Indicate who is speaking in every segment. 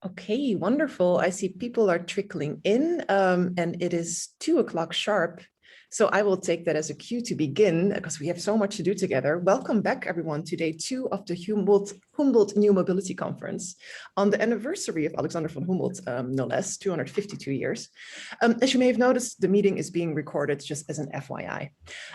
Speaker 1: Okay, wonderful. I see people are trickling in and it is 2 o'clock sharp. So I will take that as a cue to begin because we have so much to do together. Welcome back, everyone, to day 2 of the Humboldt New Mobility Conference on the anniversary of Alexander von Humboldt, no less, 252 years. As you may have noticed, the meeting is being recorded just as an FYI.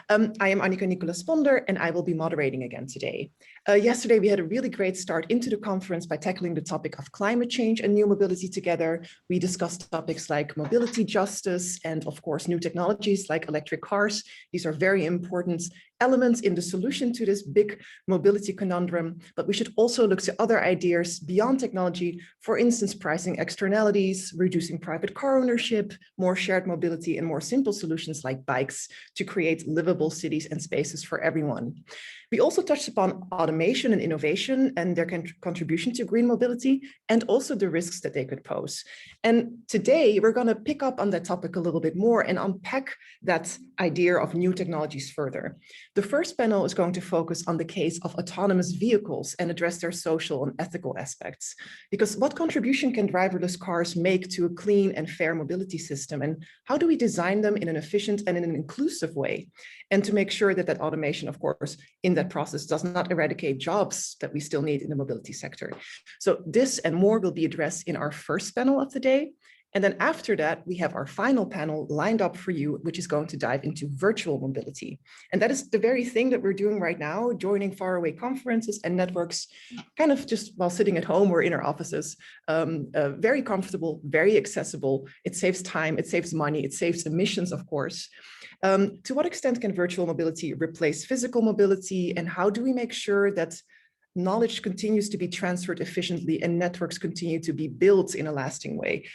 Speaker 1: I am Annika Nicolas Ponder, and I will be moderating again today. Yesterday, we had a really great start into the conference by tackling the topic of climate change and new mobility together. We discussed topics like mobility justice and, of course, new technologies like electric cars. These are very important elements in the solution to this big mobility conundrum, but we should also look to other ideas beyond technology, for instance, pricing externalities, reducing private car ownership, more shared mobility, and more simple solutions like bikes to create livable cities and spaces for everyone. We also touched upon automation and innovation and their contribution to green mobility, and also the risks that they could pose. And today we're going to pick up on that topic a little bit more and unpack that idea of new technologies further. The first panel is going to focus on the case of autonomous vehicles and address their social and ethical aspects. Because what contribution can driverless cars make to a clean and fair mobility system? And how do we design them in an efficient and in an inclusive way? And to make sure that that automation, of course, in that process does not eradicate jobs that we still need in the mobility sector. So this and more will be addressed in our first panel of the day. And then after that, we have our final panel lined up for you, which is going to dive into virtual mobility. And that is the very thing that we're doing right now, joining faraway conferences and networks, kind of just while sitting at home or in our offices. Very comfortable, very accessible. It saves time, it saves money, it saves emissions, of course. To what extent can virtual mobility replace physical mobility? And how do we make sure that knowledge continues to be transferred efficiently and networks continue to be built in a lasting way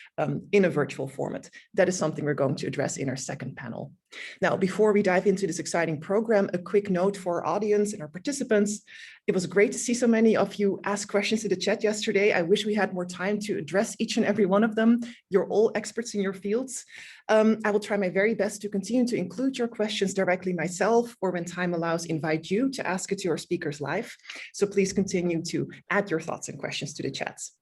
Speaker 1: in a virtual format? That is something we're going to address in our second panel. Now, before we dive into this exciting program, a quick note for our audience and our participants. It was great to see so many of you ask questions in the chat yesterday. I wish we had more time to address each and every one of them. You're all experts in your fields. I will try my very best to continue to include your questions directly myself, or when time allows, invite you to ask it to our speakers live. So please continue to add your thoughts and questions to the chats.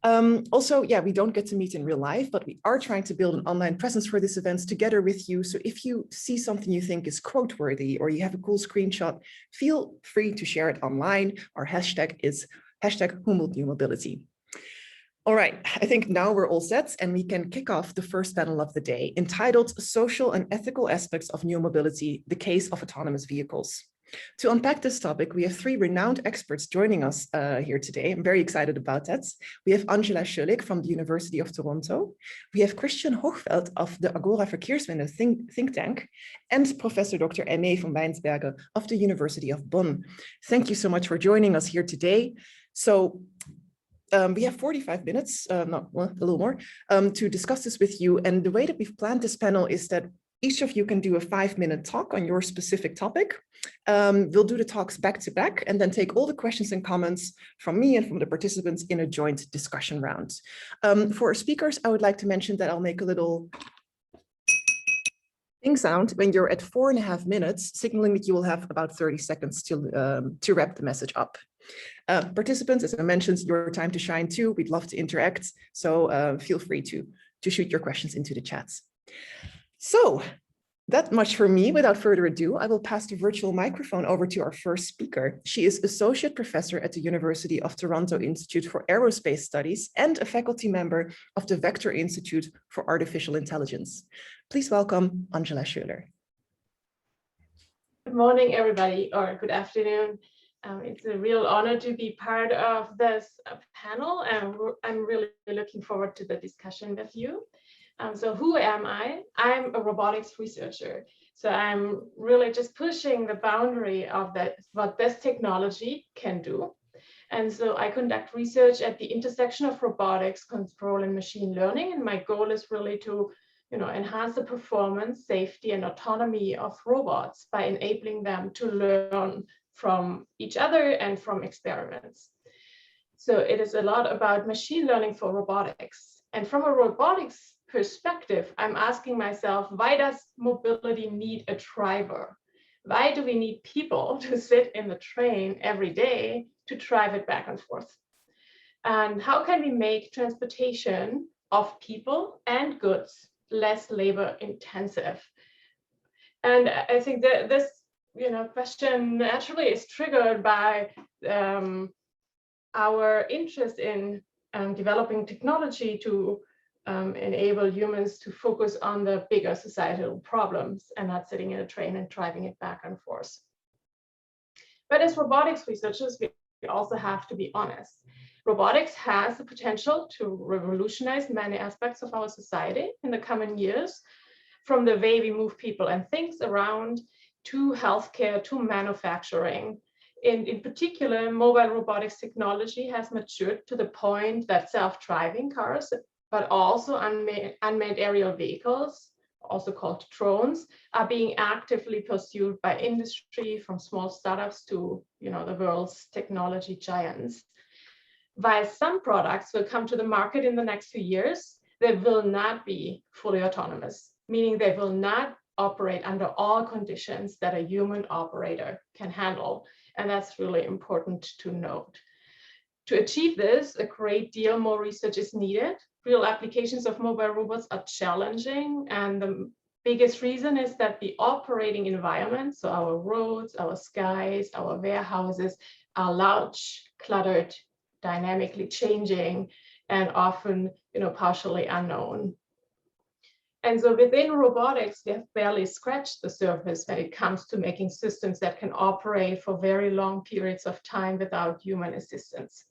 Speaker 1: Also, yeah, we don't get to meet in real life, but we are trying to build an online presence for this event together with you. So if you see something you think is quote-worthy or you have a cool screenshot, feel free to share it online. Our hashtag is #Humboldt New Mobility. All right, I think now we're all set and we can kick off the first panel of the day, entitled Social and Ethical Aspects of New Mobility, the Case of Autonomous Vehicles. To unpack this topic, we have 3 renowned experts joining us here today. I'm very excited about that. We have Schöllig from the University of Toronto. We have Hochfeld of the Agora Verkehrswende think tank, and Professor Dr. Aimee from Wynsberghe of the University of Bonn. Thank you so much for joining us here today. So we have 45 minutes, a little more, to discuss this with you. And the way that we've planned this panel is that each of you can do a 5-minute talk on your specific topic. We'll do the talks back to back and then take all the questions and comments from me and from the participants in a joint discussion round. For our speakers, I would like to mention that I'll make a little ding sound when you're at 4.5 minutes, signaling that you will have about 30 seconds to wrap the message up. Participants, as I mentioned, your time to shine too. We'd love to interact, so feel free to shoot your questions into the chats. So that much for me. Without further ado, I will pass the virtual microphone over to our first speaker. She is Associate Professor at the University of Toronto Institute for Aerospace Studies and a faculty member of the Vector Institute for Artificial Intelligence. Please welcome Angela Schuler.
Speaker 2: Good morning, everybody, or good afternoon. It's a real honor to be part of this panel, and I'm really looking forward to the discussion with you. So who am I? I'm a robotics researcher. So I'm really just pushing the boundary of what this technology can do. And so I conduct research at the intersection of robotics, control, and machine learning. And my goal is really to enhance the performance, safety, and autonomy of robots by enabling them to learn from each other and from experiments. So it is a lot about machine learning for robotics. And from a robotics perspective, I'm asking myself, why does mobility need a driver? Why do we need people to sit in the train every day to drive it back and forth? And how can we make transportation of people and goods less labor intensive? And I think that this question naturally is triggered by our interest in developing technology to enable humans to focus on the bigger societal problems and not sitting in a train and driving it back and forth. But as robotics researchers, we also have to be honest. Robotics has the potential to revolutionize many aspects of our society in the coming years, from the way we move people and things around to healthcare to manufacturing. In particular, mobile robotics technology has matured to the point that self-driving cars, but also unmanned aerial vehicles, also called drones, are being actively pursued by industry, from small startups to the world's technology giants. While some products will come to the market in the next few years, they will not be fully autonomous, meaning they will not operate under all conditions that a human operator can handle. And that's really important to note. To achieve this, a great deal more research is needed. Real applications of mobile robots are challenging, and the biggest reason is that the operating environment, so our roads, our skies, our warehouses, are large, cluttered, dynamically changing, and often partially unknown. And so within robotics, we have barely scratched the surface when it comes to making systems that can operate for very long periods of time without human assistance.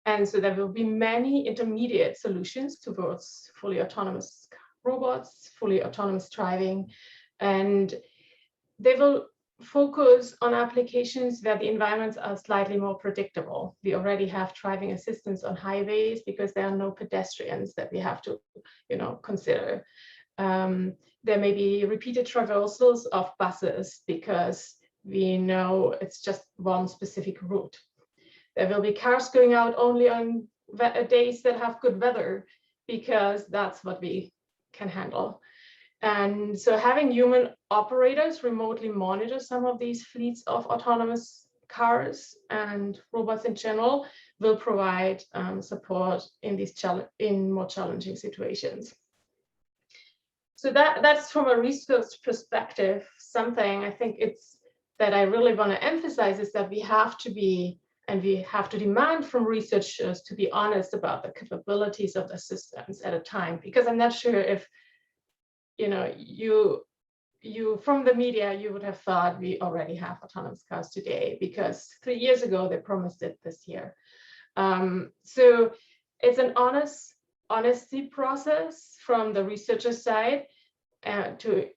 Speaker 2: And so there will be many intermediate solutions towards fully autonomous robots, fully autonomous driving, and they will focus on applications where the environments are slightly more predictable. We already have driving assistance on highways because there are no pedestrians that we have to consider. There may be repeated traversals of buses because we know it's just one specific route. There will be cars going out only on days that have good weather because that's what we can handle. And so having human operators remotely monitor some of these fleets of autonomous cars and robots in general will provide support in more challenging situations. So that's from a research perspective, something I think that I really want to emphasize is that we have to be, and we have to demand from researchers to be honest about the capabilities of the systems at a time, because I'm not sure if you from the media, you would have thought we already have autonomous cars today, because 3 years ago they promised it this year. So it's an honesty process from the researcher side to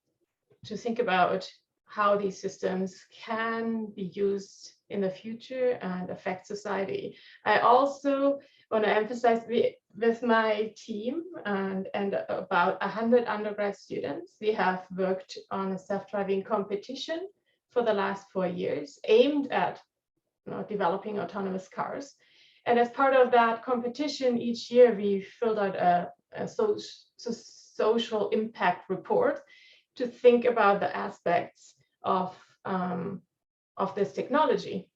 Speaker 2: think about how these systems can be used in the future and affect society. I also want to emphasize with my team and about 100 undergrad students, we have worked on a self-driving competition for the last 4 years aimed at developing autonomous cars. And as part of that competition, each year we filled out a social impact report to think about the aspects of this technology.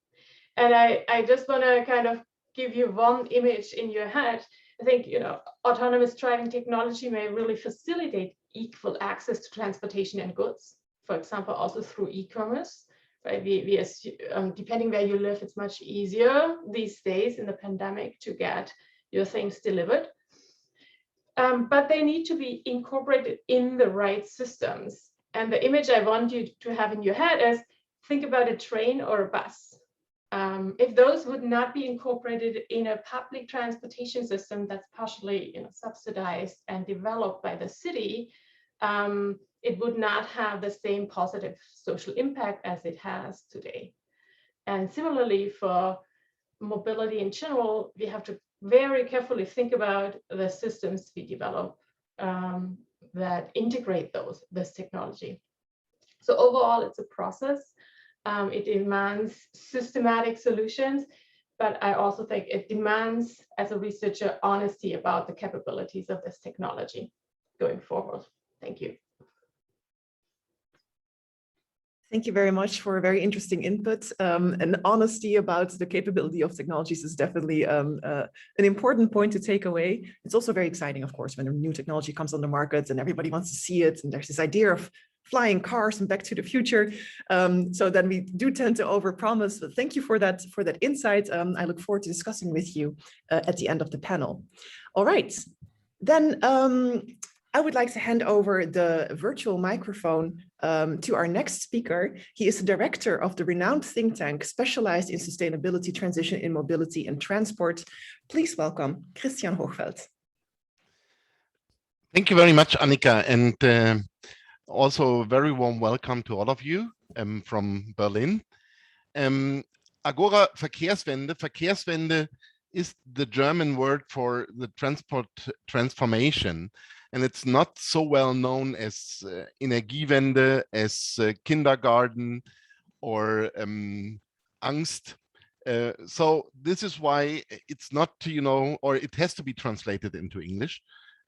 Speaker 2: And I just want to kind of give you one image in your head. I think autonomous driving technology may really facilitate equal access to transportation and goods, for example, also through e-commerce. Right? We assume, depending where you live, it's much easier these days in the pandemic to get your things delivered. But they need to be incorporated in the right systems. And the image I want you to have in your head is, think about a train or a bus. If those would not be incorporated in a public transportation system that's partially subsidized and developed by the city, it would not have the same positive social impact as it has today. And similarly, for mobility in general, we have to very carefully think about the systems we develop that integrate this technology. So overall, it's a process. It demands systematic solutions, but I also think it demands, as a researcher, honesty about the capabilities of this technology going forward. Thank you.
Speaker 1: Thank you very much for a very interesting input. And honesty about the capability of technologies is definitely an important point to take away. It's also very exciting, of course, when a new technology comes on the market and everybody wants to see it. And there's this idea of flying cars and Back to the Future. So then we do tend to overpromise. But thank you for that insight. I look forward to discussing with you at the end of the panel. All right, then I would like to hand over the virtual microphone to our next speaker. He is the director of the renowned think tank specialized in sustainability transition in mobility and transport. Please welcome Christian Hochfeld.
Speaker 3: Thank you very much, Annika, and also a very warm welcome to all of you from Berlin. Agora Verkehrswende. Verkehrswende is the German word for the transport transformation. And it's not so well known as Energiewende, as kindergarten, or Angst. So this is why it's not, or it has to be translated into English,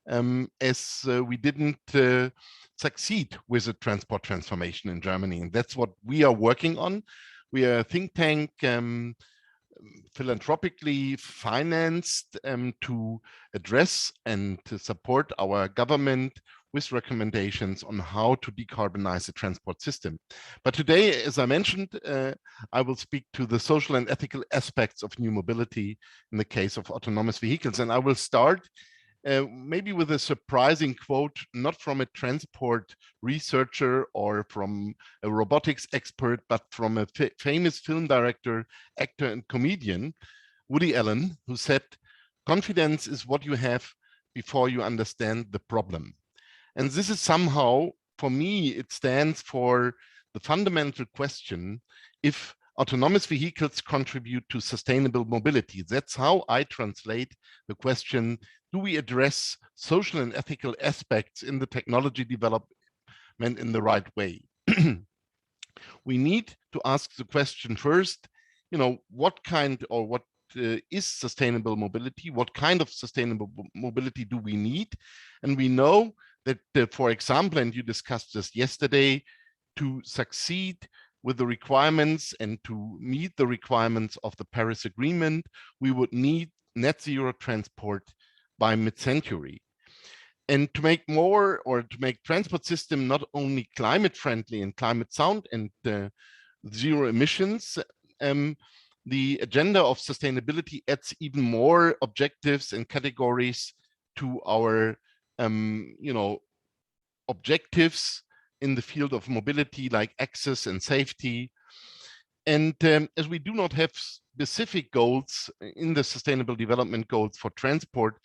Speaker 3: as we didn't succeed with the transport transformation in Germany. And that's what we are working on. We are a think tank philanthropically financed to address and to support our government with recommendations on how to decarbonize the transport system. But today, as I mentioned, I will speak to the social and ethical aspects of new mobility in the case of autonomous vehicles. And I will start maybe with a surprising quote, not from a transport researcher or from a robotics expert, but from a famous film director, actor, and comedian, Woody Allen, who said, "Confidence is what you have before you understand the problem." And this is somehow, for me, it stands for the fundamental question if autonomous vehicles contribute to sustainable mobility. That's how I translate the question, do we address social and ethical aspects in the technology development in the right way? We need to ask the question first, what kind or what is sustainable mobility? What kind of sustainable mobility do we need? And we know that, for example, and you discussed this yesterday, to succeed with the requirements and to meet the requirements of the Paris Agreement, we would need net zero transport by mid-century. And to make more, or to make transport system not only climate friendly and climate sound and zero emissions, the agenda of sustainability adds even more objectives and categories to our objectives in the field of mobility, like access and safety. And as we do not have specific goals in the Sustainable Development Goals for transport,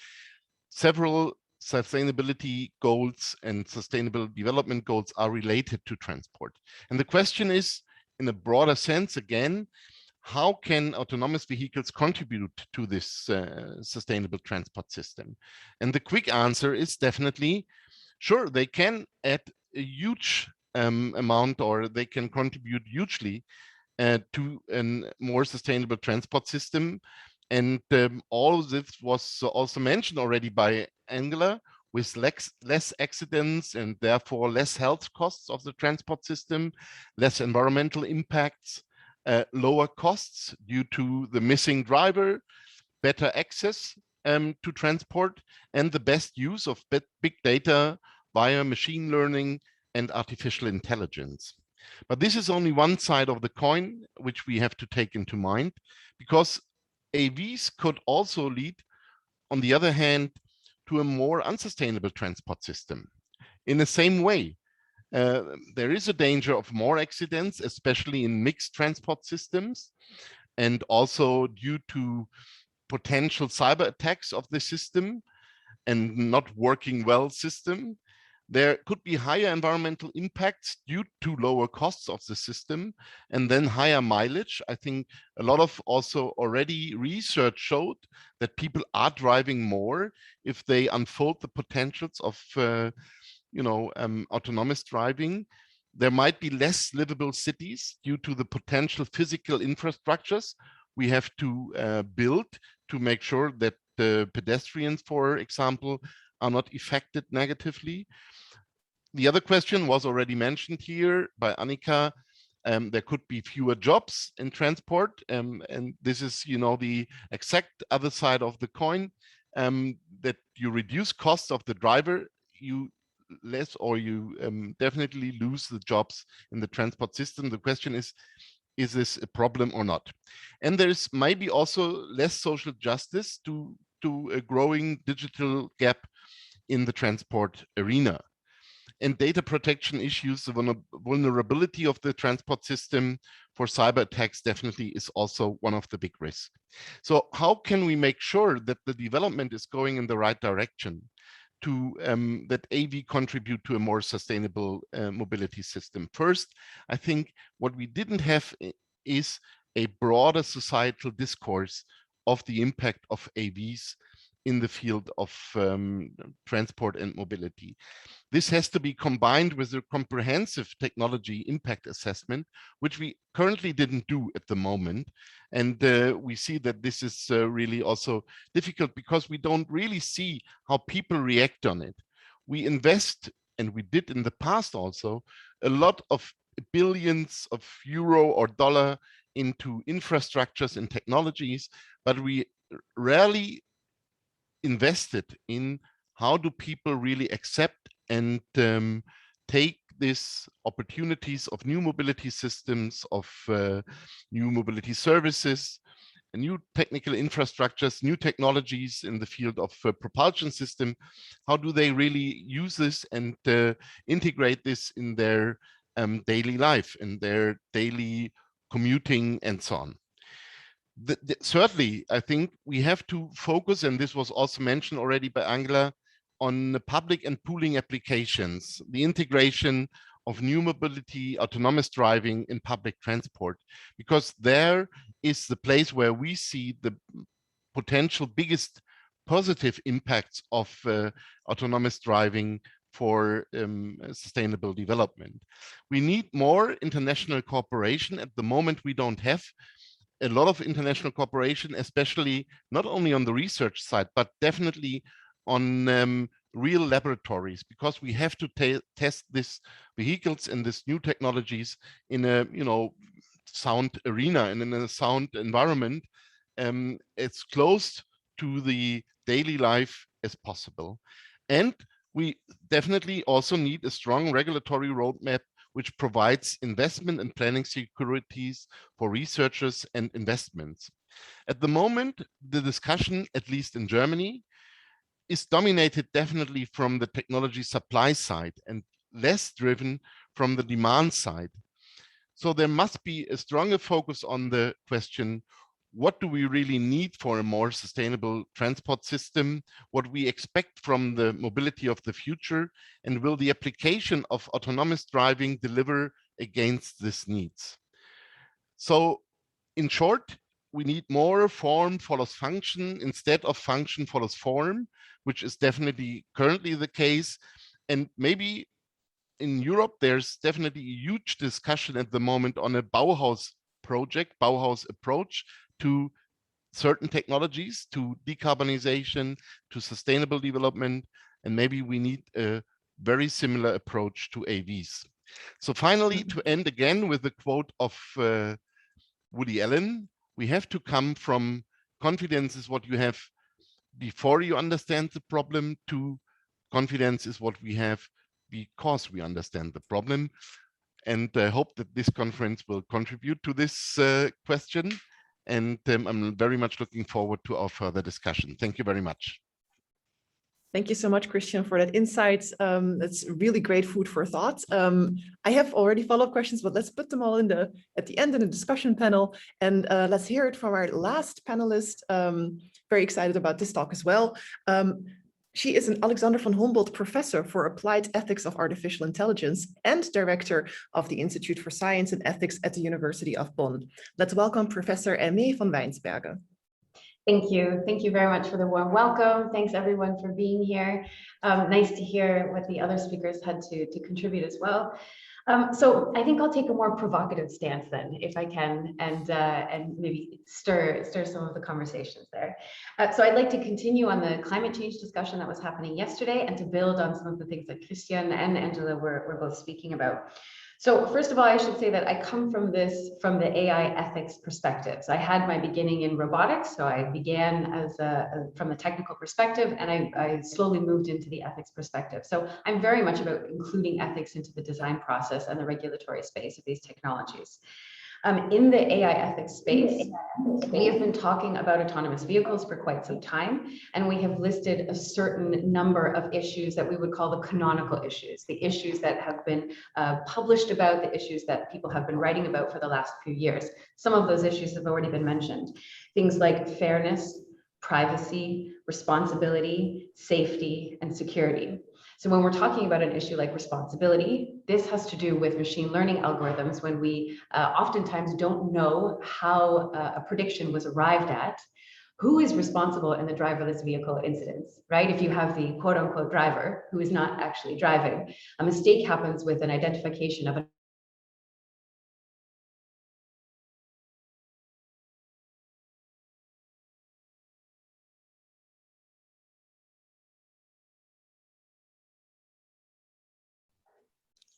Speaker 3: several sustainability goals and sustainable development goals are related to transport. And the question is, in a broader sense, again, how can autonomous vehicles contribute to this sustainable transport system? And the quick answer is definitely, sure, they can add a huge amount, or they can contribute hugely to a more sustainable transport system. And all of this was also mentioned already by Angela, with less accidents and therefore less health costs of the transport system, less environmental impacts, lower costs due to the missing driver, better access to transport, and the best use of big data via machine learning and artificial intelligence. But this is only one side of the coin, which we have to take into mind, because AVs could also lead, on the other hand, to a more unsustainable transport system. In the same way, there is a danger of more accidents, especially in mixed transport systems, and also due to potential cyber attacks of the system and not working well system. There could be higher environmental impacts due to lower costs of the system, and then higher mileage. I think a lot of also already research showed that people are driving more if they unfold the potentials of autonomous driving. There might be less livable cities due to the potential physical infrastructures we have to build to make sure that the pedestrians, for example, are not affected negatively. The other question was already mentioned here by Annika. there could be fewer jobs in transport, and this is, the exact other side of the coin, that you reduce costs of the driver, you definitely lose the jobs in the transport system. The question is this a problem or not? And there's maybe also less social justice to a growing digital gap in the transport arena. And data protection issues, the vulnerability of the transport system for cyber attacks definitely is also one of the big risks. So how can we make sure that the development is going in the right direction, to that AV contribute to a more sustainable mobility system? First, I think what we didn't have is a broader societal discourse of the impact of AVs in the field of transport and mobility. This has to be combined with a comprehensive technology impact assessment, which we currently didn't do at the moment. And we see that this is really also difficult because we don't really see how people react on it. We invest, and we did in the past also, a lot of billions of euro or dollar into infrastructures and technologies, but we rarely invested in how do people really accept and take these opportunities of new mobility systems, of new mobility services, new technical infrastructures, new technologies in the field of propulsion system. How do they really use this and integrate this in their daily life, in their daily commuting and so on? Certainly, I think we have to focus, and this was also mentioned already by Angela, on the public and pooling applications, the integration of new mobility, autonomous driving in public transport, because there is the place where we see the potential biggest positive impacts of autonomous driving for sustainable development. We need more international cooperation. At the moment, we don't have a lot of international cooperation, especially not only on the research side, but definitely on real laboratories, because we have to test these vehicles and these new technologies in a sound arena and in a sound environment, as close to the daily life as possible. And we definitely also need a strong regulatory roadmap which provides investment and planning securities for researchers and investments. At the moment, the discussion, at least in Germany, is dominated definitely from the technology supply side and less driven from the demand side. So there must be a stronger focus on the question, what do we really need for a more sustainable transport system? What we expect from the mobility of the future? And will the application of autonomous driving deliver against these needs? So in short, we need more form follows function instead of function follows form, which is definitely currently the case. And maybe in Europe, there's definitely a huge discussion at the moment on a Bauhaus project, Bauhaus approach to certain technologies, to decarbonization, to sustainable development, and maybe we need a very similar approach to AVs. So finally, to end again with the quote of Woody Allen, we have to come from confidence is what you have before you understand the problem to confidence is what we have because we understand the problem. And I hope that this conference will contribute to this question. And I'm very much looking forward to our further discussion. Thank you very much.
Speaker 1: Thank you so much, Christian, for that insights. That's really great food for thought. I have already follow-up questions, but let's put them all at the end in the discussion panel. And let's hear it from our last panelist. Very excited about this talk as well. She is an Alexander von Humboldt Professor for Applied Ethics of Artificial Intelligence and Director of the Institute for Science and Ethics at the University of Bonn. Let's welcome Professor Aimee von Wynsberghe.
Speaker 4: Thank you. Thank you very much for the warm welcome. Thanks everyone for being here. Nice to hear what the other speakers had to contribute as well. So I think I'll take a more provocative stance then, if I can, and maybe stir some of the conversations there. So I'd like to continue on the climate change discussion that was happening yesterday and to build on some of the things that Christian and Angela were both speaking about. So first of all, I should say that I come from the AI ethics perspective. So I had my beginning in robotics. So I began as from the technical perspective, and I slowly moved into the ethics perspective. So I'm very much about including ethics into the design process and the regulatory space of these technologies. In the AI ethics space, we have been talking about autonomous vehicles for quite some time, and we have listed a certain number of issues that we would call the canonical issues, the issues that have been published about, the issues that people have been writing about for the last few years. Some of those issues have already been mentioned. Things like fairness, privacy, responsibility, safety, and security. So when we're talking about an issue like responsibility, this has to do with machine learning algorithms when we oftentimes don't know how a prediction was arrived at. Who is responsible in the driverless vehicle incidents, right? If you have the quote unquote driver who is not actually driving, a mistake happens with an identification of a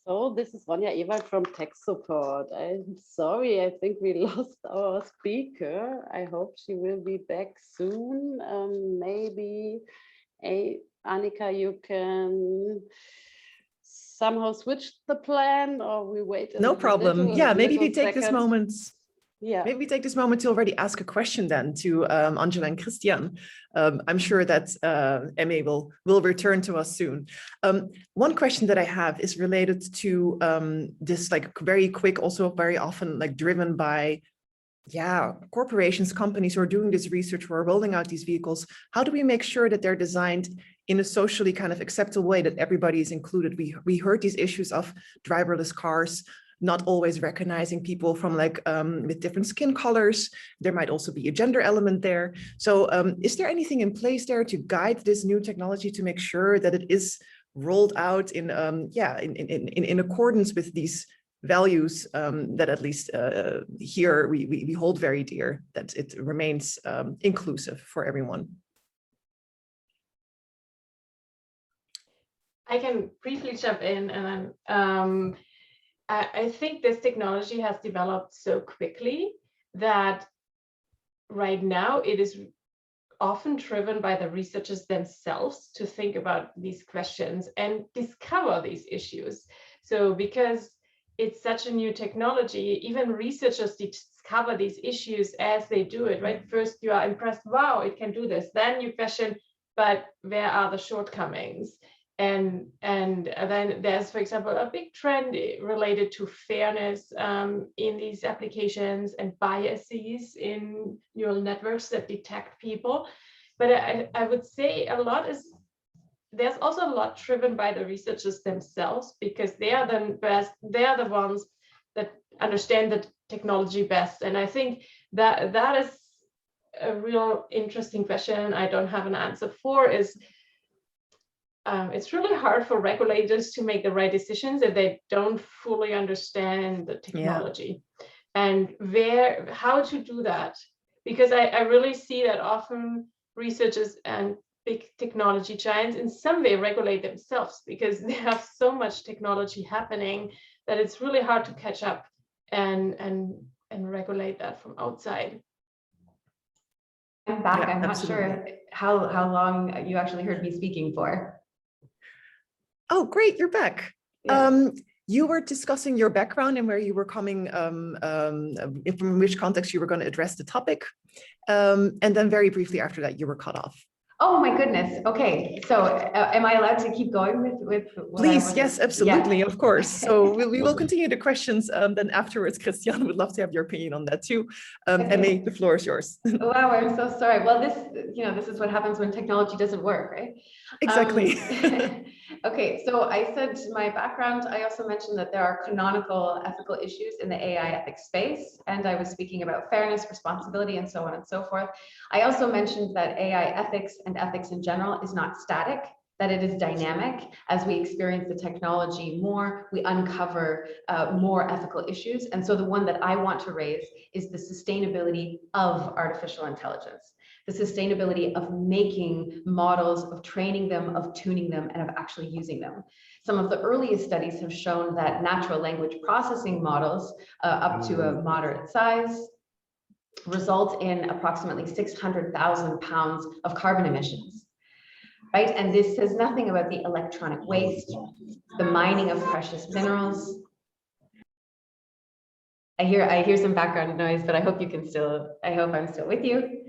Speaker 5: So this is Ronja Ewald from Tech Support. I'm sorry, I think we lost our speaker. I hope she will be back soon. Maybe Annika, you can somehow switch the plan, or we wait.
Speaker 1: No problem. Yeah, maybe we take this moment. Yeah. Maybe we take this moment to already ask a question then to Angela and Christian. I'm sure that Aimee will return to us soon. One question that I have is related to this like very quick, also very often like driven by corporations, companies who are doing this research, who are rolling out these vehicles. How do we make sure that they're designed in a socially kind of acceptable way, that everybody is included? We heard these issues of driverless cars, not always recognizing people from like with different skin colors. There might also be a gender element there. So is there anything in place there to guide this new technology to make sure that it is rolled out in accordance with these values that at least here we hold very dear, that it remains inclusive for everyone?
Speaker 2: I can briefly jump in, and then I think this technology has developed so quickly that right now it is often driven by the researchers themselves to think about these questions and discover these issues. So because it's such a new technology, even researchers discover these issues as they do it, right? First you are impressed, wow, it can do this. Then you question, but where are the shortcomings? And then there's, for example, a big trend related to fairness in these applications and biases in neural networks that detect people. But I would say there's also a lot driven by the researchers themselves, because they are the ones that understand the technology best. And I think that is a real interesting question I don't have an answer for. It's really hard for regulators to make the right decisions if they don't fully understand the technology and how to do that. Because I really see that often researchers and big technology giants in some way regulate themselves, because they have so much technology happening that it's really hard to catch up and regulate that from outside.
Speaker 4: I'm back. I'm not sure how long you actually heard me speaking for.
Speaker 1: Oh, great, you're back. Yeah. You were discussing your background and where you were coming, from which context you were going to address the topic. And then very briefly after that, you were cut off.
Speaker 4: Oh my goodness. Okay. So am I allowed to keep going with
Speaker 1: Please, yes, absolutely, of course. So we will continue the questions. Then afterwards, Christian, would love to have your opinion on that too. Aimee, the floor is yours.
Speaker 4: Wow, I'm so sorry. Well, this is what happens when technology doesn't work, right?
Speaker 1: Exactly.
Speaker 4: Okay, so I said my background, I also mentioned that there are canonical ethical issues in the AI ethics space, and I was speaking about fairness, responsibility, and so on and so forth. I also mentioned that AI ethics and ethics in general is not static, that it is dynamic. As we experience the technology more, we uncover more ethical issues. And so the one that I want to raise is the sustainability of artificial intelligence. the sustainability of making models, of training them, of tuning them, and of actually using them. Some of the earliest studies have shown that natural language processing models up to a moderate size result in approximately 600,000 pounds of carbon emissions, right? And this says nothing about the electronic waste, the mining of precious minerals. I hear some background noise, but I hope I'm still with you.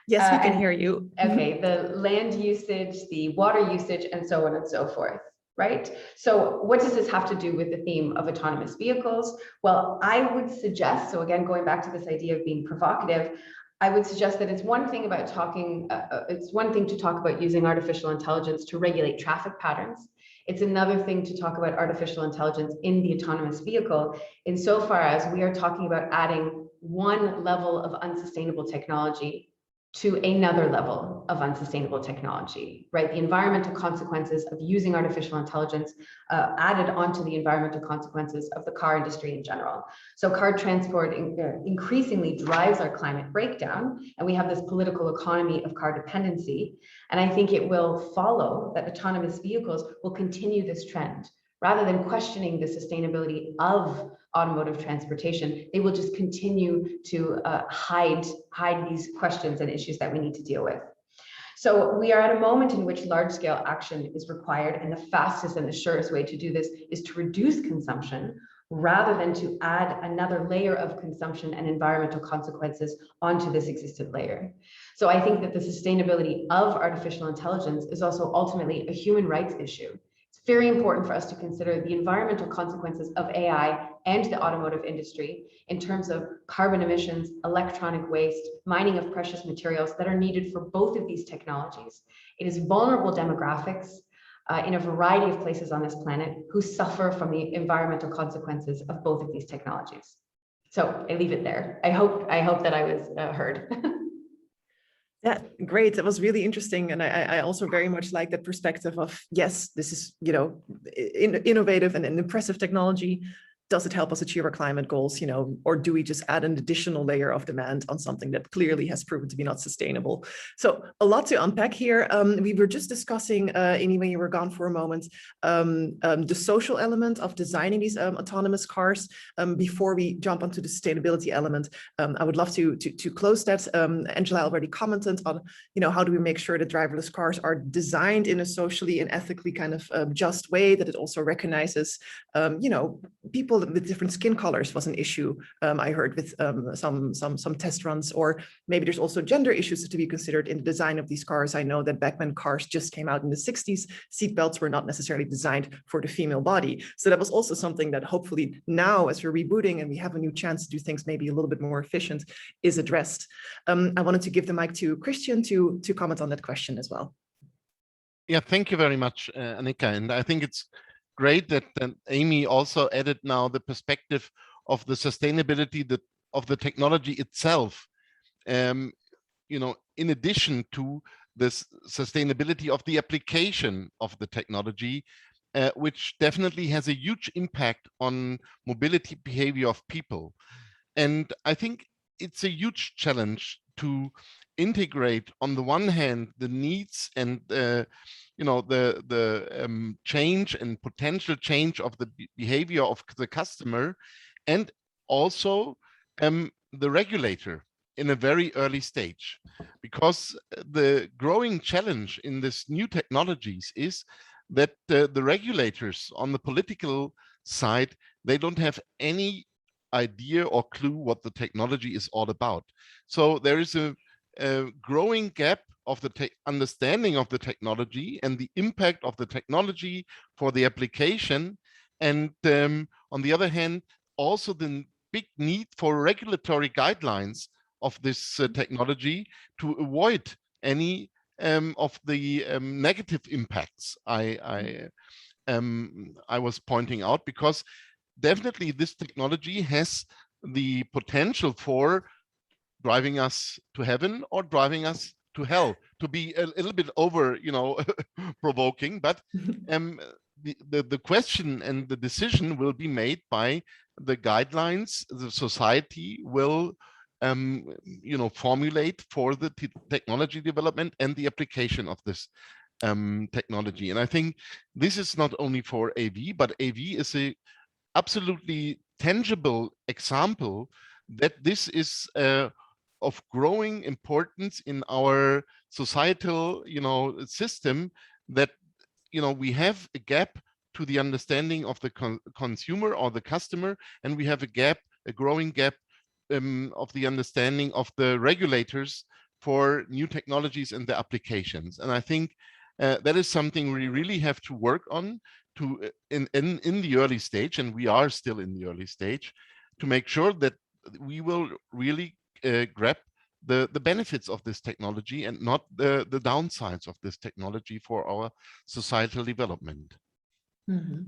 Speaker 1: Yes, we can hear you.
Speaker 4: Okay, the land usage, the water usage, and so on and so forth, right? So what does this have to do with the theme of autonomous vehicles? Well, I would suggest, so again, going back to this idea of being provocative, I would suggest that it's one thing to talk about using artificial intelligence to regulate traffic patterns. It's another thing to talk about artificial intelligence in the autonomous vehicle, insofar as we are talking about adding one level of unsustainable technology to another level of unsustainable technology, right? The environmental consequences of using artificial intelligence added onto the environmental consequences of the car industry in general. So car transport increasingly drives our climate breakdown, and we have this political economy of car dependency. And I think it will follow that autonomous vehicles will continue this trend. Rather than questioning the sustainability of automotive transportation, they will just continue to hide these questions and issues that we need to deal with. So we are at a moment in which large-scale action is required, and the fastest and the surest way to do this is to reduce consumption rather than to add another layer of consumption and environmental consequences onto this existent layer. So I think that the sustainability of artificial intelligence is also ultimately a human rights issue. Very important for us to consider the environmental consequences of AI and the automotive industry in terms of carbon emissions, electronic waste, mining of precious materials that are needed for both of these technologies. It is vulnerable demographics in a variety of places on this planet who suffer from the environmental consequences of both of these technologies. So I leave it there. I hope that I was heard.
Speaker 1: Yeah, great. That was really interesting. And I also very much like that perspective of, yes, this is, innovative and an impressive technology. Does it help us achieve our climate goals, or do we just add an additional layer of demand on something that clearly has proven to be not sustainable? So a lot to unpack here. We were just discussing, Aimee, when you were gone for a moment, the social element of designing these autonomous cars. Before we jump onto the sustainability element, I would love to close that. Angela already commented on, how do we make sure that driverless cars are designed in a socially and ethically kind of just way, that it also recognizes, people with different skin colors was an issue I heard with some test runs, or maybe there's also gender issues to be considered in the design of these cars. I know that back when cars just came out in the 60s, seatbelts were not necessarily designed for the female body. So that was also something that hopefully now, as we're rebooting and we have a new chance to do things maybe a little bit more efficient, is addressed. I wanted to give the mic to Christian to comment on that question as well.
Speaker 3: Yeah, thank you very much, Annika. And I think it's great that Aimee also added now the perspective of the sustainability of the technology itself, in addition to this sustainability of the application of the technology, which definitely has a huge impact on mobility behavior of people. And I think it's a huge challenge to integrate, on the one hand, the needs and the change and potential change of the behavior of the customer, and also the regulator in a very early stage. Because the growing challenge in this new technologies is that the regulators on the political side, they don't have any idea or clue what the technology is all about. So there is a growing gap of the understanding of the technology and the impact of the technology for the application. And on the other hand, also the big need for regulatory guidelines of this technology to avoid any of the negative impacts I was pointing out, because definitely this technology has the potential for driving us to heaven or driving us to hell, to be a little bit over, provoking. But the question and the decision will be made by the guidelines the society will formulate for the technology development and the application of this technology. And I think this is not only for AV, but AV is a absolutely tangible example that this is of growing importance in our societal, system, that, we have a gap to the understanding of the consumer or the customer, and we have a growing gap of the understanding of the regulators for new technologies and the applications. And I think that is something we really have to work on in the early stage, and we are still in the early stage, to make sure that we will really grab the benefits of this technology and not the downsides of this technology for our societal development.
Speaker 1: Mm-hmm.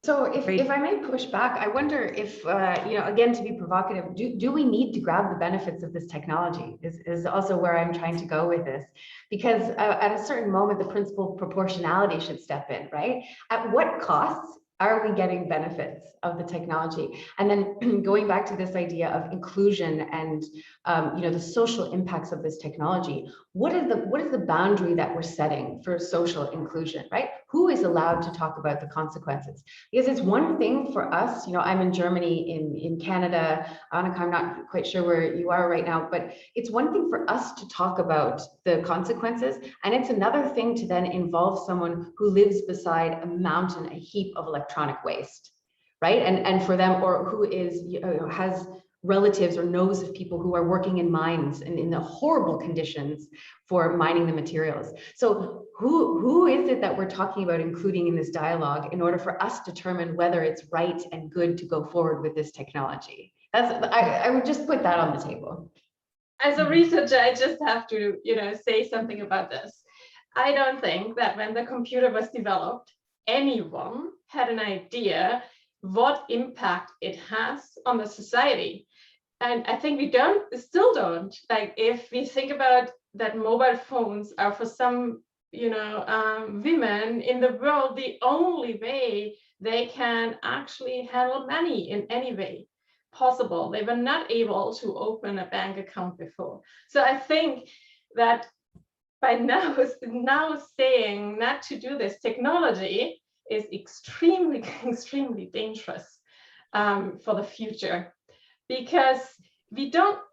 Speaker 4: So if I may push back, I wonder if, again, to be provocative, do we need to grab the benefits of this technology is also where I'm trying to go with this. Because at a certain moment, the principle of proportionality should step in, right? At what costs are we getting benefits of the technology? And then going back to this idea of inclusion and the social impacts of this technology, what is the boundary that we're setting for social inclusion, right? Who is allowed to talk about the consequences? Because it's one thing for us, I'm in Germany, in Canada, Annika, I'm not quite sure where you are right now, but it's one thing for us to talk about the consequences, and it's another thing to then involve someone who lives beside a mountain, a heap of electronic waste, right? And for them, or who is, has relatives or knows of people who are working in mines and in the horrible conditions for mining the materials. So who is it that we're talking about including in this dialogue in order for us to determine whether it's right and good to go forward with this technology? I would just put that on the table.
Speaker 2: As a researcher, I just have to, say something about this. I don't think that when the computer was developed, anyone had an idea what impact it has on the society. And I think we still don't. Like, if we think about that, mobile phones are for some, women in the world, the only way they can actually handle money in any way possible. They were not able to open a bank account before. So I think that by now saying not to do this technology is extremely, extremely dangerous for the future, because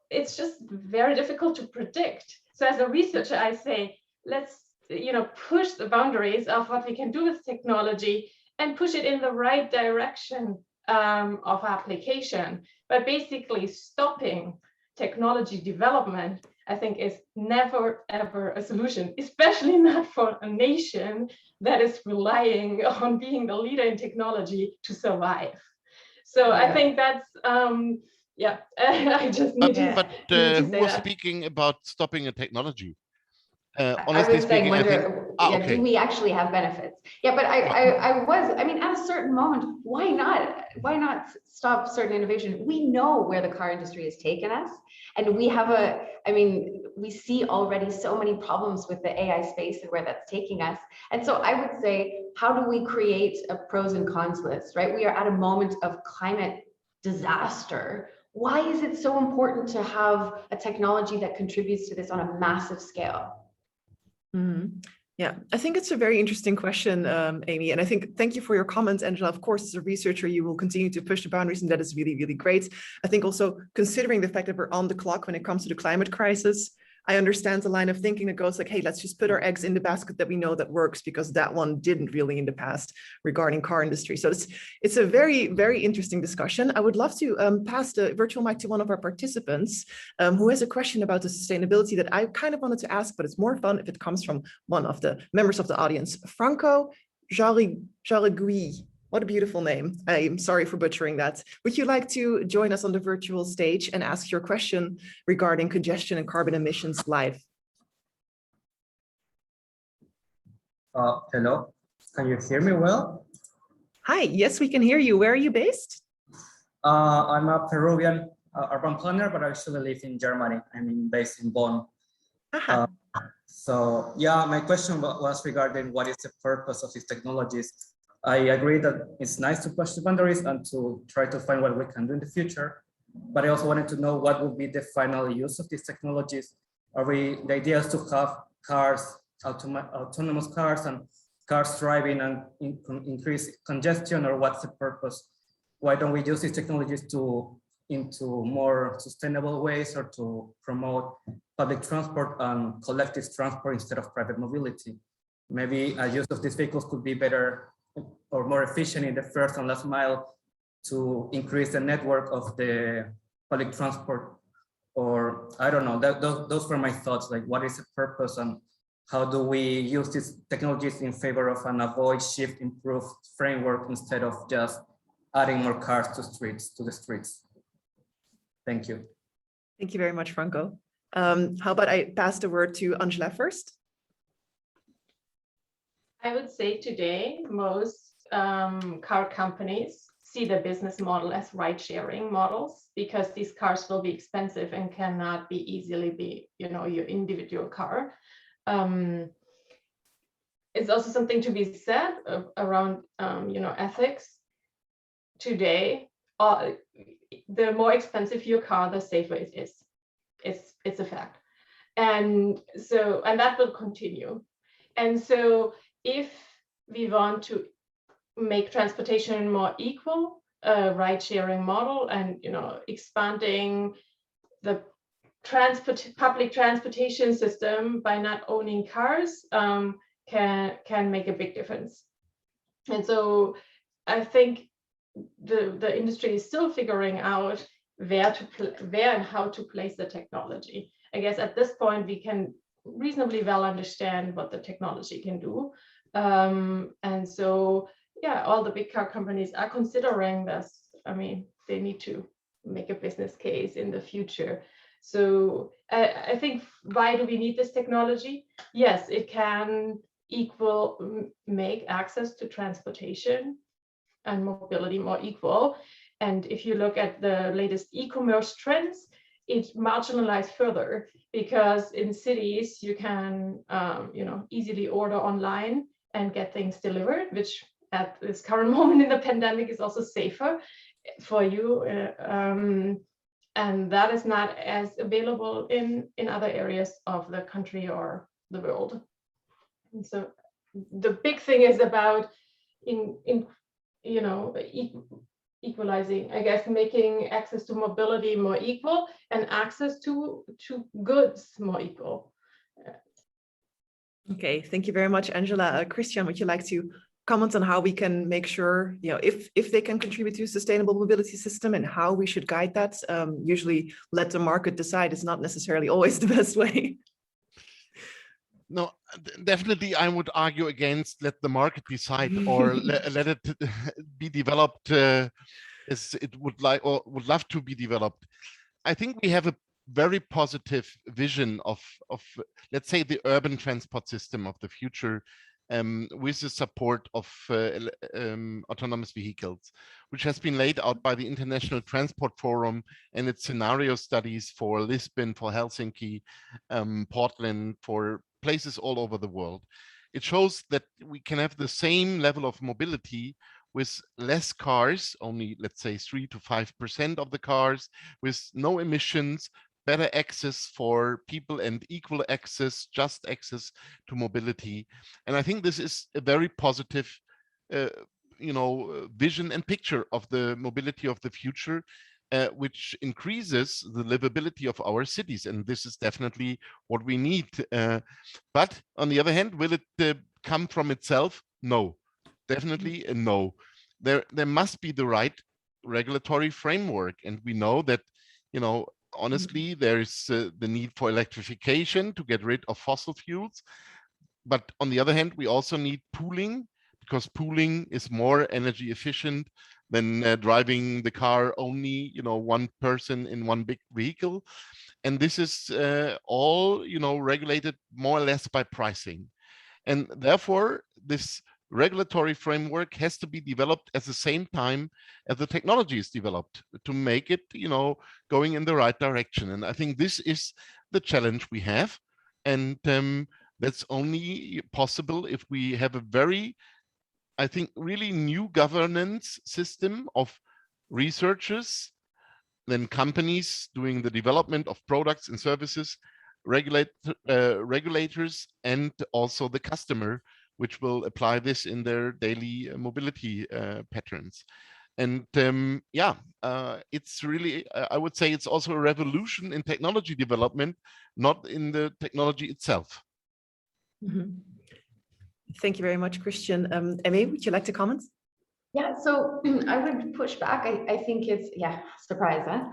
Speaker 2: it's just very difficult to predict. So as a researcher, I say, let's push the boundaries of what we can do with technology and push it in the right direction of application. But basically stopping technology development, I think, is never, ever a solution, especially not for a nation that is relying on being the leader in technology to survive. So I think that's, I just need to.
Speaker 3: But who was speaking about stopping a technology?
Speaker 4: Honestly speaking, I think, do we actually have benefits? Yeah, but I mean, at a certain moment, why not stop certain innovation? We know where the car industry has taken us, and we see already so many problems with the AI space and where that's taking us. And so I would say, how do we create a pros and cons list, right? We are at a moment of climate disaster. Why is it so important to have a technology that contributes to this on a massive scale?
Speaker 1: Mm-hmm. Yeah, I think it's a very interesting question, Aimee. And I think, thank you for your comments, Angela. Of course, as a researcher, you will continue to push the boundaries, and that is really, really great. I think also considering the fact that we're on the clock when it comes to the climate crisis, I understand the line of thinking that goes like, hey, let's just put our eggs in the basket that we know that works, because that one didn't really in the past regarding car industry. So it's a very, very interesting discussion. I would love to pass the virtual mic to one of our participants who has a question about the sustainability that I kind of wanted to ask, but it's more fun if it comes from one of the members of the audience. Franco Jarigui. What a beautiful name. I'm sorry for butchering that. Would you like to join us on the virtual stage and ask your question regarding congestion and carbon emissions live?
Speaker 6: Hello, can you hear me well?
Speaker 1: Hi, yes, we can hear you. Where are you based?
Speaker 6: I'm a Peruvian urban planner, but I actually live in Germany. I'm based in Bonn. So yeah, my question was regarding what is the purpose of these technologies. I agree that it's nice to push the boundaries and to try to find what we can do in the future. but I also wanted to know what would be the final use of these technologies. The idea is to have cars, autonomous cars and cars driving and increase congestion, or what's the purpose? Why don't we use these technologies into more sustainable ways, or to promote public transport and collective transport instead of private mobility? Maybe a use of these vehicles could be better or more efficient in the first and last mile to increase the network of the public transport, or I don't know. Those were my thoughts. Like, what is the purpose, and how do we use these technologies in favor of an avoid, shift, improve framework instead of just adding more cars to the streets? Thank you.
Speaker 1: Thank you very much, Franco. How about I pass the word to Angela first?
Speaker 2: I would say today, most car companies see the business model as ride-sharing models, because these cars will be expensive and cannot be easily be, your individual car. It's also something to be said around, ethics. Today, the more expensive your car, the safer it is. It's a fact, and that will continue. And so, if we want to make transportation more equal, ride-sharing model, and expanding the public transportation system by not owning cars can make a big difference. And so I think the industry is still figuring out where and how to place the technology. I guess at this point we can reasonably well understand what the technology can do. And so, yeah, all the big car companies are considering this. I mean, they need to make a business case in the future. So I think, why do we need this technology? Yes, it can make access to transportation and mobility more equal. And if you look at the latest e-commerce trends, it marginalized further, because in cities you can easily order online and get things delivered, which at this current moment in the pandemic is also safer for you, and that is not as available in other areas of the country or the world. And so the big thing is about equalizing, I guess, making access to mobility more equal and access to goods more equal.
Speaker 1: Okay, thank you very much, Angela. Christian, would you like to comment on how we can make sure, if they can contribute to a sustainable mobility system, and how we should guide that? Usually let the market decide is not necessarily always the best way.
Speaker 3: No, definitely I would argue against let the market decide, or let it be developed as it would like or would love to be developed. I think we have a very positive vision of let's say, the urban transport system of the future, with the support of autonomous vehicles, which has been laid out by the International Transport Forum and its scenario studies for Lisbon, for Helsinki, Portland, for places all over the world. It shows that we can have the same level of mobility with less cars, only let's say 3 to 5% of the cars, with no emissions, better access for people, and equal access, just access to mobility. And I think this is a very positive vision and picture of the mobility of the future, which increases the livability of our cities. And this is definitely what we need. But on the other hand, will it come from itself? No, definitely no. There must be the right regulatory framework. And we know that, honestly, there is the need for electrification to get rid of fossil fuels. But on the other hand, we also need pooling, because pooling is more energy efficient than driving the car only, one person in one big vehicle. And this is all, regulated more or less by pricing. And therefore, this regulatory framework has to be developed at the same time as the technology is developed, to make it, going in the right direction. And I think this is the challenge we have. And that's only possible if we have a very, I think, really new governance system of researchers, then companies doing the development of products and services, regulators, and also the customer, which will apply this in their daily mobility patterns. And it's really, I would say it's also a revolution in technology development, not in the technology itself.
Speaker 1: Mm-hmm. Thank you very much, Christian. Aimee, would you like to comment?
Speaker 4: Yeah, so I would push back. I think it's, surprise, huh?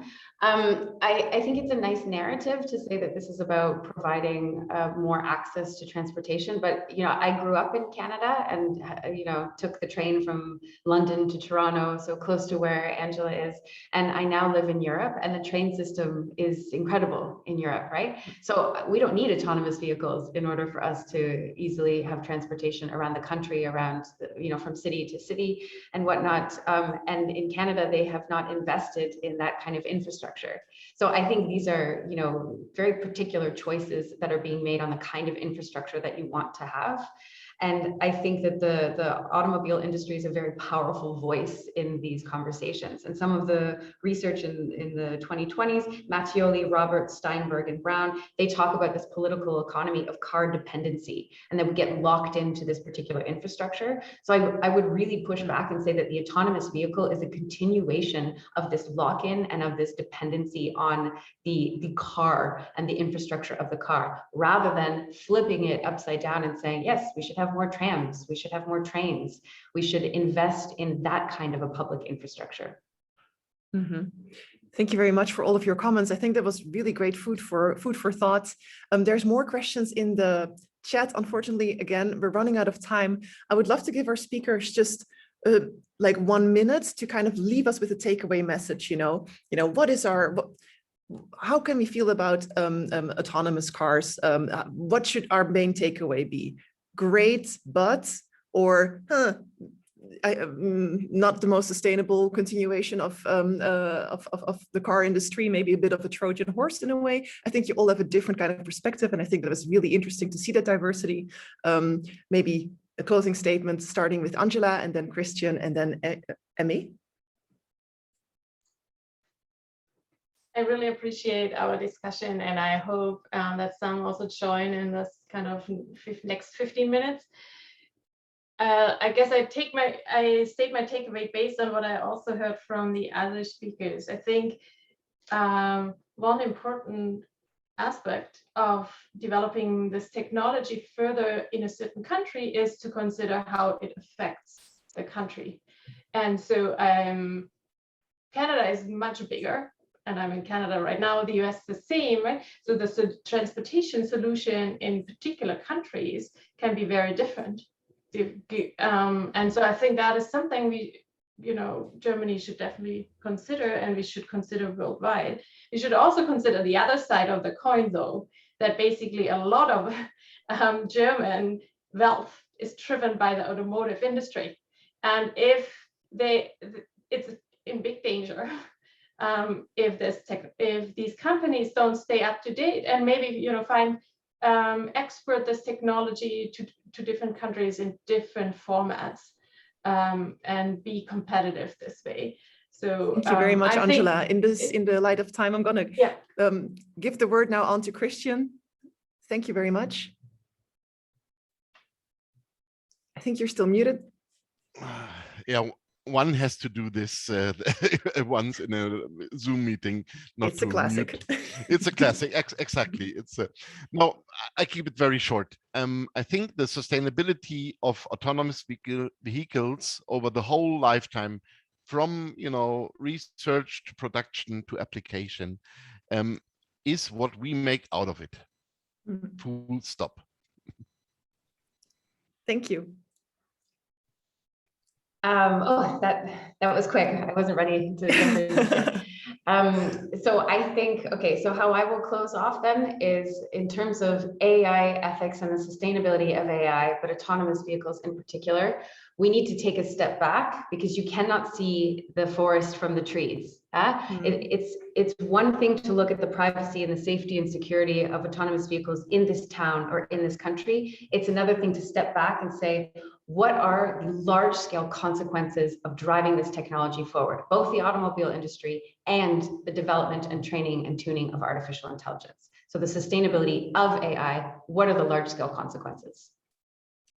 Speaker 4: I think it's a nice narrative to say that this is about providing more access to transportation. But, I grew up in Canada and, took the train from London to Toronto, so close to where Angela is. And I now live in Europe, and the train system is incredible in Europe, right? So we don't need autonomous vehicles in order for us to easily have transportation around the country, around, from city to city and whatnot. And in Canada, they have not invested in that kind of infrastructure. So I think these are, very particular choices that are being made on the kind of infrastructure that you want to have. And I think that the automobile industry is a very powerful voice in these conversations. And some of the research in the 2020s, Mattioli, Roberts, Steinberg, and Brown, they talk about this political economy of car dependency, and that we get locked into this particular infrastructure. So I would really push back and say that the autonomous vehicle is a continuation of this lock-in and of this dependency on the car and the infrastructure of the car, rather than flipping it upside down and saying, yes, we should have more trams, we should have more trains, we should invest in that kind of a public infrastructure.
Speaker 1: Mm-hmm. Thank you very much for all of your comments. I think that was really great food for thought. There's more questions in the chat. Unfortunately, again, we're running out of time. I would love to give our speakers just like 1 minute to kind of leave us with a takeaway message. What is how can we feel about autonomous cars? What should our main takeaway be? Great, but, or not the most sustainable continuation of the car industry, maybe a bit of a Trojan horse in a way. I think you all have a different kind of perspective, and I think that was really interesting to see that diversity. Maybe a closing statement starting with Angela, and then Christian, and then Aimee.
Speaker 2: I really appreciate our discussion, and I hope that some also join in this kind of next 15 minutes. I guess I state my takeaway based on what I also heard from the other speakers. I think one important aspect of developing this technology further in a certain country is to consider how it affects the country. And so Canada is much bigger, and I'm in Canada right now. The US is the same, right? So the transportation solution in particular countries can be very different. And so I think that is something Germany should definitely consider, and we should consider worldwide. We should also consider the other side of the coin, though, that basically a lot of German wealth is driven by the automotive industry. And if it's in big danger if these companies don't stay up to date and maybe find export this technology to different countries in different formats and be competitive this way. So
Speaker 1: thank you very much, Angela. In the light of time, I'm gonna give the word now on to Christian. Thank you very much. I think you're still muted.
Speaker 3: Yeah, one has to do this once in a Zoom meeting.
Speaker 1: It's a classic.
Speaker 3: It's a classic, exactly. No, I keep it very short. I think the sustainability of autonomous vehicles over the whole lifetime, from research to production to application, is what we make out of it.
Speaker 1: Mm-hmm.
Speaker 3: Full stop.
Speaker 1: Thank you.
Speaker 4: That was quick. I wasn't ready to jump in. So I think, so how I will close off then is in terms of AI ethics and the sustainability of AI, but autonomous vehicles in particular, we need to take a step back, because you cannot see the forest from the trees. It's one thing to look at the privacy and the safety and security of autonomous vehicles in this town or in this country. It's another thing to step back and say, what are the large-scale consequences of driving this technology forward, both the automobile industry and the development and training and tuning of artificial intelligence. So the sustainability of AI, what are the large-scale consequences?